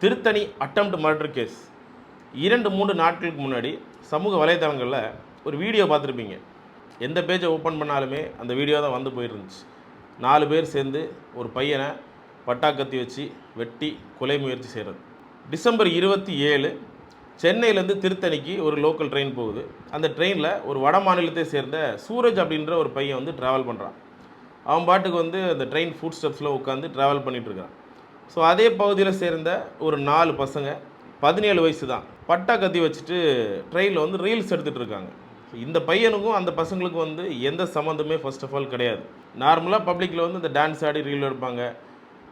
Tiruttani attempt murder case 2-3 நாட்களுக்கு முன்னாடி சமூக வலைதளங்களில் ஒரு வீடியோ பார்த்துருப்பீங்க. எந்த பேஜை ஓப்பன் பண்ணாலுமே அந்த வீடியோ தான் வந்து போயிருந்துச்சு. 4 பேர் சேர்ந்து ஒரு பையனை பட்டாக்கத்தி வச்சு வெட்டி கொலை முயற்சி செய்கிறது. டிசம்பர் 27 சென்னையிலேருந்து திருத்தணிக்கு ஒரு லோக்கல் ட்ரெயின் போகுது. அந்த ட்ரெயினில் ஒரு வட மாநிலத்தை சேர்ந்த சூரஜ் அப்படின்ற ஒரு பையன் வந்து ட்ராவல் பண்ணுறான். அவன் பாட்டுக்கு வந்து அந்த ட்ரெயின் ஃபுட் ஸ்டெப்ஸில் உட்காந்து ட்ராவல் பண்ணிகிட்ருக்கான். ஸோ அதே பகுதியில் சேர்ந்த ஒரு 4 பசங்க 17 வயசு தான் பட்டா கத்தி வச்சுட்டு ட்ரெயினில் வந்து ரீல்ஸ் எடுத்துகிட்டு இருக்காங்க. இந்த பையனுக்கும் அந்த பசங்களுக்கும் வந்து எந்த சம்மந்தமே ஃபர்ஸ்ட் ஆஃப் ஆல் கிடையாது. நார்மலாக பப்ளிக்கில் வந்து இந்த டான்ஸ் ஆடி ரீல் எடுப்பாங்க,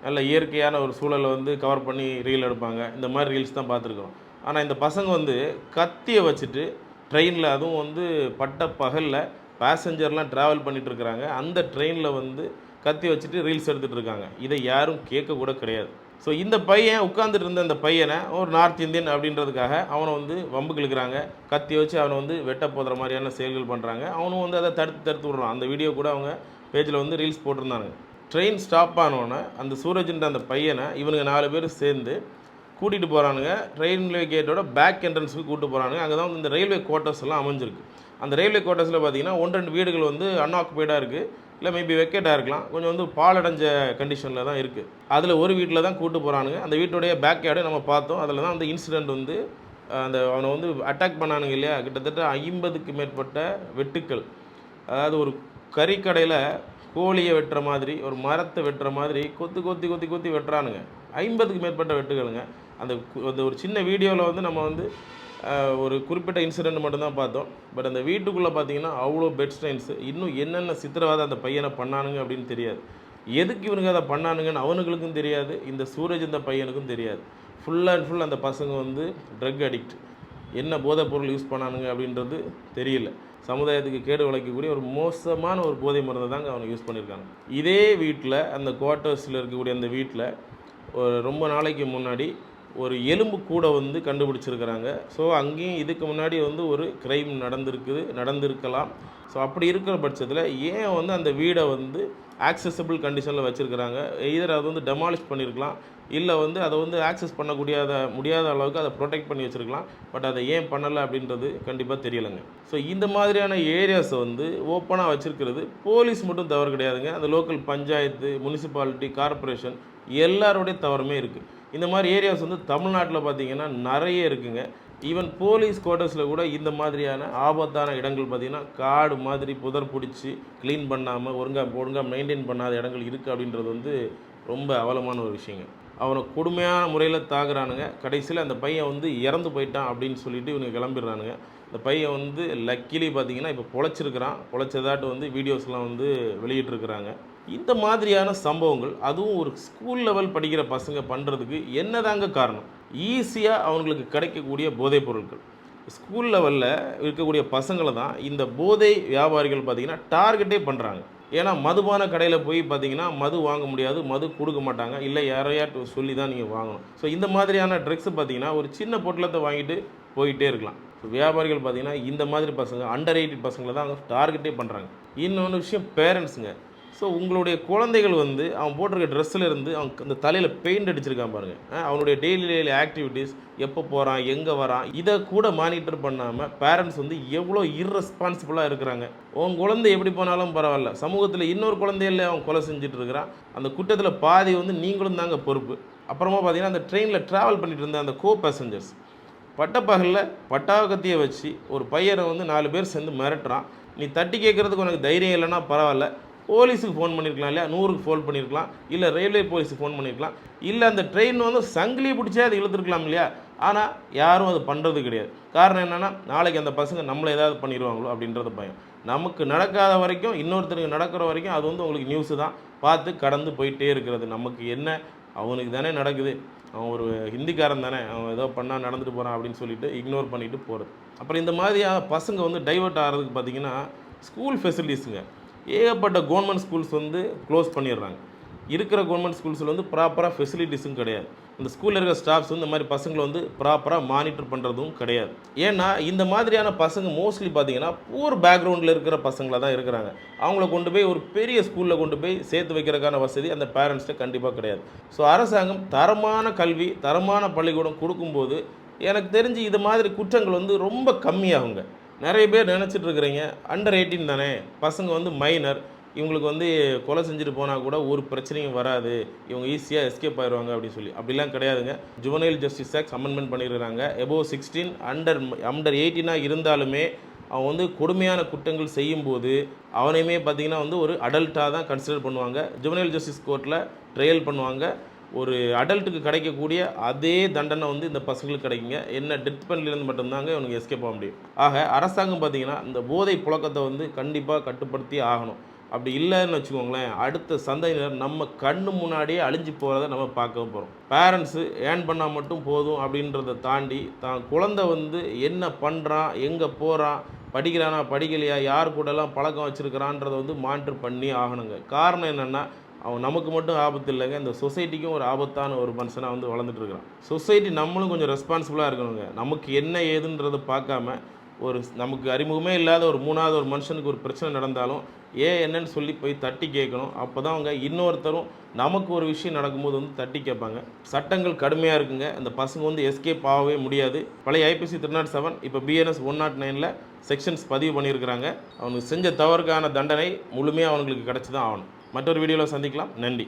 நல்ல இயற்கையான ஒரு சூழலை வந்து கவர் பண்ணி ரீல் எடுப்பாங்க. இந்த மாதிரி ரீல்ஸ் தான் பார்த்துருக்கோம். ஆனால் இந்த பசங்க வந்து கத்தியை வச்சுட்டு ட்ரெயினில், அதுவும் வந்து பட்ட பகலில் பேசஞ்சர்லாம் ட்ராவல் பண்ணிகிட்டு இருக்கிறாங்க. அந்த ட்ரெயினில் வந்து கத்தி வச்சுட்டு ரீல்ஸ் எடுத்துகிட்டு இருக்காங்க. இதை யாரும் கேட்கக்கூட கிடையாது. ஸோ இந்த பையன் உட்காந்துட்டு இருந்த அந்த பையனை ஒரு நார்த் இந்தியன் அப்படின்றதுக்காக அவனை வந்து வம்புக்கு இழுக்கிறாங்க. கத்தி வச்சு அவனை வந்து வெட்ட போகிற மாதிரியான செயல்கள் பண்ணுறாங்க. அவனும் வந்து அதை தடுத்து விடுறான். அந்த வீடியோ கூட அவங்க பேஜில் வந்து ரீல்ஸ் போட்டிருந்தாங்க. ட்ரெயின் ஸ்டாப் ஆனோடனே அந்த சூரஜ்ன்ற அந்த பையனை இவனுங்க 4 பேர் சேர்ந்து கூட்டிகிட்டு போகிறானுங்க. ரயில்வே கேட்டோட பேக் என்ட்ரன்ஸுக்கு கூப்பிட்டு போகிறானுங்க. அங்கே தான் வந்து இந்த ரயில்வே குவார்ட்டர்ஸ் எல்லாம் அமைஞ்சிருக்கு. அந்த ரயில்வே குவார்ட்டர்ஸில் பார்த்தீங்கன்னா 1-2 வீடுகள் வந்து அன்ஆக்குபைடாக இருக்குது, இல்லை மேபி வெக்கேட்டாக இருக்கலாம். கொஞ்சம் வந்து பாலடைஞ்ச கண்டிஷனில் தான் இருக்குது. அதில் ஒரு வீட்டில் தான் கூப்பிட்டு போகிறானுங்க. அந்த வீட்டுடைய பேக் யார்டை நம்ம பார்த்தோம். அதில் தான் வந்து இன்சிடெண்ட் வந்து அந்த அவனை வந்து அட்டாக் பண்ணானுங்க இல்லையா, கிட்டத்தட்ட 50க்கு மேற்பட்ட வெட்டுக்கள். அதாவது ஒரு கறிக்கடையில் கோழியை வெட்டுற மாதிரி, ஒரு மரத்தை வெட்டுற மாதிரி கொத்தி வெட்டுறானுங்க. 50க்கு மேற்பட்ட வெட்டுகளுங்க. அந்த ஒரு சின்ன வீடியோவில் வந்து நம்ம வந்து ஒரு குறிப்பிட்ட இன்சிடெண்ட் மட்டும்தான் பார்த்தோம். பட் அந்த வீட்டுக்குள்ளே பார்த்தீங்கன்னா அவ்வளோ பெட் ஸ்டைன்ஸு. இன்னும் என்னென்ன சித்திரவாதை அந்த பையனை பண்ணானுங்க அப்படின்னு தெரியாது. எதுக்கு இவனுங்க அதை பண்ணானுங்கன்னு அவனுங்களுக்கும் தெரியாது, இந்த சூரஜ் இந்த பையனுக்கும் தெரியாது. ஃபுல் அண்ட் ஃபுல் அந்த பசங்க வந்து ட்ரக் அடிக்ட். என்ன போதைப் பொருள் யூஸ் பண்ணானுங்க அப்படின்றது தெரியல. சமுதாயத்துக்கு கேடு விளைக்கக்கூடிய ஒரு மோசமான ஒரு போதை மருந்தை தாங்க அவங்க யூஸ் பண்ணியிருக்காங்க. இதே வீட்டில், அந்த குவார்ட்டர்ஸில் இருக்கக்கூடிய அந்த வீட்டில் ஒரு ரொம்ப நாளைக்கு முன்னாடி ஒரு எலும்பு கூட வந்து கண்டுபிடிச்சிருக்கிறாங்க. ஸோ அங்கேயும் இதுக்கு முன்னாடி வந்து ஒரு க்ரைம் நடந்திருக்கலாம். ஸோ அப்படி இருக்கிற பட்சத்தில் ஏன் வந்து அந்த வீடை வந்து ஆக்சசபிள் கண்டிஷனில் வச்சுருக்கிறாங்க? எதர் அதை வந்து டெமாலிஷ் பண்ணியிருக்கலாம், இல்லை வந்து அதை வந்து ஆக்சஸ் முடியாத அளவுக்கு அதை ப்ரொடெக்ட் பண்ணி வச்சுருக்கலாம். பட் அதை ஏன் பண்ணலை அப்படின்றது கண்டிப்பாக தெரியலைங்க. ஸோ இந்த மாதிரியான ஏரியாஸை வந்து ஓப்பனாக வச்சுருக்கிறது போலீஸ் மட்டும் தவறு கிடையாதுங்க. அந்த லோக்கல் பஞ்சாயத்து, முனிசிபாலிட்டி, கார்ப்பரேஷன் எல்லாரோடைய தவறுமே இருக்குது. இந்த மாதிரி ஏரியாஸ் வந்து தமிழ்நாட்டில் பார்த்திங்கன்னா நிறைய இருக்குங்க. ஈவன் போலீஸ் குவார்ட்டர்ஸில் கூட இந்த மாதிரியான ஆபத்தான இடங்கள் பார்த்திங்கன்னா காடு மாதிரி புதர் பிடிச்சி க்ளீன் பண்ணாமல் ஒழுங்காக மெயின்டைன் பண்ணாத இடங்கள் இருக்குது அப்படின்றது வந்து ரொம்ப அவலமான ஒரு விஷயங்க. அவனை கொடுமையான முறையில் தாக்குறானுங்க. கடைசியில் அந்த பையன் வந்து இறந்து போயிட்டான் அப்படின்னு சொல்லிட்டு இவங்க கிளம்பிடுறானுங்க. இந்த பையன் வந்து லக்கிலி பார்த்திங்கன்னா இப்போ பொழைச்சதாட்டு வந்து வீடியோஸ்லாம் வந்து வெளியிட்டிருக்கிறாங்க. இந்த மாதிரியான சம்பவங்கள், அதுவும் ஒரு ஸ்கூல் லெவல் படிக்கிற பசங்க பண்ணுறதுக்கு என்னதாங்க காரணம்? ஈஸியாக அவங்களுக்கு கிடைக்கக்கூடிய போதைப் பொருட்கள். ஸ்கூல் லெவலில் இருக்கக்கூடிய பசங்களை தான் இந்த போதை வியாபாரிகள் பார்த்திங்கன்னா டார்கெட்டே பண்ணுறாங்க. ஏன்னா மதுபான கடையில் போய் பார்த்திங்கன்னா மது வாங்க முடியாது, மது கொடுக்க மாட்டாங்க, இல்லை யாரையாட்டு சொல்லி தான் நீங்கள் வாங்கணும். ஸோ இந்த மாதிரியான ட்ரக்ஸை பார்த்திங்கன்னா ஒரு சின்ன பொட்டலத்தை வாங்கிட்டு போயிட்டே இருக்கலாம். ஸோ வியாபாரிகள் பார்த்திங்கன்னா இந்த மாதிரி பசங்க, அண்டர் 18 பசங்களை தான் அவங்க டார்கெட்டே பண்ணுறாங்க. இன்னொன்று விஷயம், பேரண்ட்ஸுங்க. ஸோ உங்களுடைய குழந்தைகள் வந்து அவன் போட்டிருக்க ட்ரெஸ்ஸில் இருந்து அவன் அந்த தலையில் பெயிண்ட் அடிச்சிருக்கான் பாருங்கள். அவனுடைய டெய்லி ஆக்டிவிட்டீஸ், எப்போ போகிறான், எங்கே வரான், இதை கூட மானிட்டர் பண்ணாமல் பேரண்ட்ஸ் வந்து எவ்வளோ இர்ரெஸ்பான்சிபிளாக இருக்கிறாங்க. உன் குழந்தை எப்படி போனாலும் பரவாயில்ல, சமூகத்தில் இன்னொரு குழந்தையில அவன் கொலை செஞ்சுட்டு இருக்கிறான். அந்த குற்றத்தில் பாதி வந்து நீங்களும் தாங்க பொறுப்பு. அப்புறமா பார்த்தீங்கன்னா அந்த ட்ரெயினில் ட்ராவல் பண்ணிட்டு இருந்த அந்த கோ பேசஞ்சர்ஸ் பட்டப்பகலில் பட்டாக்கத்தியை வச்சு ஒரு பையனை வந்து 4 பேர் சேர்ந்து மிரட்டுறான். நீ தட்டி கேட்குறதுக்கு உனக்கு தைரியம் இல்லைன்னா பரவாயில்ல, போலீஸுக்கு ஃபோன் பண்ணியிருக்கலாம் இல்லையா, 100க்கு ஃபோன் பண்ணியிருக்கலாம், இல்லை ரயில்வே போலீஸுக்கு ஃபோன் பண்ணியிருக்கலாம், இல்லை அந்த ட்ரெயின் வந்து சங்கிலி பிடிச்சே அதை இழுத்துருக்கலாம் இல்லையா. ஆனால் யாரும் அது பண்ணுறது கிடையாது. காரணம் என்னென்னா, நாளைக்கு அந்த பசங்க நம்மளை ஏதாவது பண்ணிடுவாங்களோ அப்படின்றது பயம். நமக்கு நடக்காத வரைக்கும், இன்னொருத்தருக்கு நடக்கிற வரைக்கும் அது வந்து உங்களுக்கு நியூஸு தான், பார்த்து கடந்து போயிட்டே இருக்கிறது. நமக்கு என்ன, அவனுக்கு தானே நடக்குது, அவன் ஒரு ஹிந்திக்காரன் தானே, அவன் ஏதோ பண்ணால் நடந்துட்டு போகிறான் அப்படின்னு சொல்லிட்டு இக்னோர் பண்ணிவிட்டு போகிறது. அப்புறம் இந்த மாதிரியாக பசங்க வந்து டைவர்ட் ஆகிறதுக்கு பார்த்திங்கன்னா ஸ்கூல் ஃபெசிலிட்டிஸுங்க. ஏகப்பட்ட கவர்மெண்ட் ஸ்கூல்ஸ் வந்து க்ளோஸ் பண்ணிடுறாங்க. இருக்கிற கவர்மெண்ட் ஸ்கூல்ஸில் வந்து ப்ராப்பராக ஃபெசிலிட்டிஸும் கிடையாது. இந்த ஸ்கூலில் இருக்கிற ஸ்டாஃப்ஸ் வந்து இந்த மாதிரி பசங்களை வந்து ப்ராப்பராக மானிட்டர் பண்ணுறதும் கிடையாது. ஏன்னா இந்த மாதிரியான பசங்க மோஸ்ட்லி பார்த்தீங்கன்னா பூர் பேக்ரவுண்டில் இருக்கிற பசங்களாக தான் இருக்கிறாங்க. அவங்கள கொண்டு போய் ஒரு பெரிய ஸ்கூலில் கொண்டு போய் சேர்த்து வைக்கிறதுக்கான வசதி அந்த பேரண்ட்ஸ்கிட்ட கண்டிப்பாக கிடையாது. ஸோ அரசாங்கம் தரமான கல்வி, தரமான பள்ளிக்கூடம் கொடுக்கும்போது எனக்கு தெரிஞ்சு இது மாதிரி குற்றங்கள் வந்து ரொம்ப கம்மியாகுங்க. நிறைய பேர் நினச்சிட்டு இருக்கிறீங்க அண்டர் 18 தானே, பசங்க வந்து மைனர், இவங்களுக்கு வந்து கொலை செஞ்சுட்டு போனால் கூட ஒரு பிரச்சனையும் வராது, இவங்க ஈஸியாக எஸ்கேப் ஆயிடுவாங்க அப்படின்னு சொல்லி. அப்படிலாம் கிடையாதுங்க. ஜுவனைல் ஜஸ்டிஸ் ஆக்ட் அமெண்ட்மெண்ட் பண்ணியிருக்கிறாங்க. எபோவ் 16 அண்டர் 18 இருந்தாலுமே அவன் வந்து கொடுமையான குற்றங்கள் செய்யும்போது அவனையுமே பார்த்திங்கன்னா வந்து ஒரு அடல்ட்டாக தான் கன்சிடர் பண்ணுவாங்க. ஜுவனைல் ஜஸ்டிஸ் கோர்ட்டில் ட்ரையல் பண்ணுவாங்க. ஒரு அடல்ட்டுக்கு கிடைக்கக்கூடிய அதே தண்டனை வந்து இந்த பசங்களுக்கு கிடைக்குங்க. என்ன டெத் பெனல்ட்டிலேருந்து மட்டும்தாங்க இவனுக்கு எஸ்கேப் ஆக முடியும். ஆக அரசாங்கம் பார்த்திங்கன்னா இந்த போதை புழக்கத்தை வந்து கண்டிப்பாக கட்டுப்படுத்தி ஆகணும். அப்படி இல்லைன்னு வச்சுக்கோங்களேன், அடுத்த சந்ததியினர் நம்ம கண்ணு முன்னாடியே அழிஞ்சு போகிறத நம்ம பார்க்க போகிறோம். பேரண்ட்ஸு ஏர்ன் பண்ணால் மட்டும் போதும் அப்படின்றத தாண்டி தான் குழந்தை வந்து என்ன பண்ணுறான், எங்கே போகிறான், படிக்கிறானா படிக்கலையா, யார் கூடலாம் பழக்கம் வச்சுருக்கிறான்றதை வந்து மானிட்டர் பண்ணி ஆகணுங்க. காரணம் என்னென்னா அவன் நமக்கு மட்டும் ஆபத்து இல்லைங்க, இந்த சொசைட்டிக்கும் ஒரு ஆபத்தான ஒரு மனுஷனாக வந்து வளர்ந்துட்டு இருக்கிறான். சொசைட்டி நம்மளும் கொஞ்சம் ரெஸ்பான்சிபிளாக இருக்கணுங்க. நமக்கு என்ன ஏதுன்றதை பார்க்காம ஒரு நமக்கு அறிமுகமே இல்லாத ஒரு 3வது ஒரு மனுஷனுக்கு ஒரு பிரச்சனை நடந்தாலும் ஏன் என்னன்னு சொல்லி போய் தட்டி கேட்கணும். அப்போ தான் அவங்க இன்னொருத்தரும் நமக்கு ஒரு விஷயம் நடக்கும்போது வந்து தட்டி கேட்பாங்க. சட்டங்கள் கடுமையாக இருக்குங்க. அந்த பசங்க வந்து எஸ்கேப் ஆகவே முடியாது. பழைய ஐபிசி 307 இப்போ பிஎன்எஸ் 109 செக்ஷன்ஸ் பதிவு பண்ணியிருக்கிறாங்க. அவனுக்கு செஞ்ச தவறுக்கான தண்டனை முழுமையாக அவங்களுக்கு கிடச்சி தான் ஆகணும். மற்றொரு வீடியோவில் சந்திக்கலாம். நன்றி.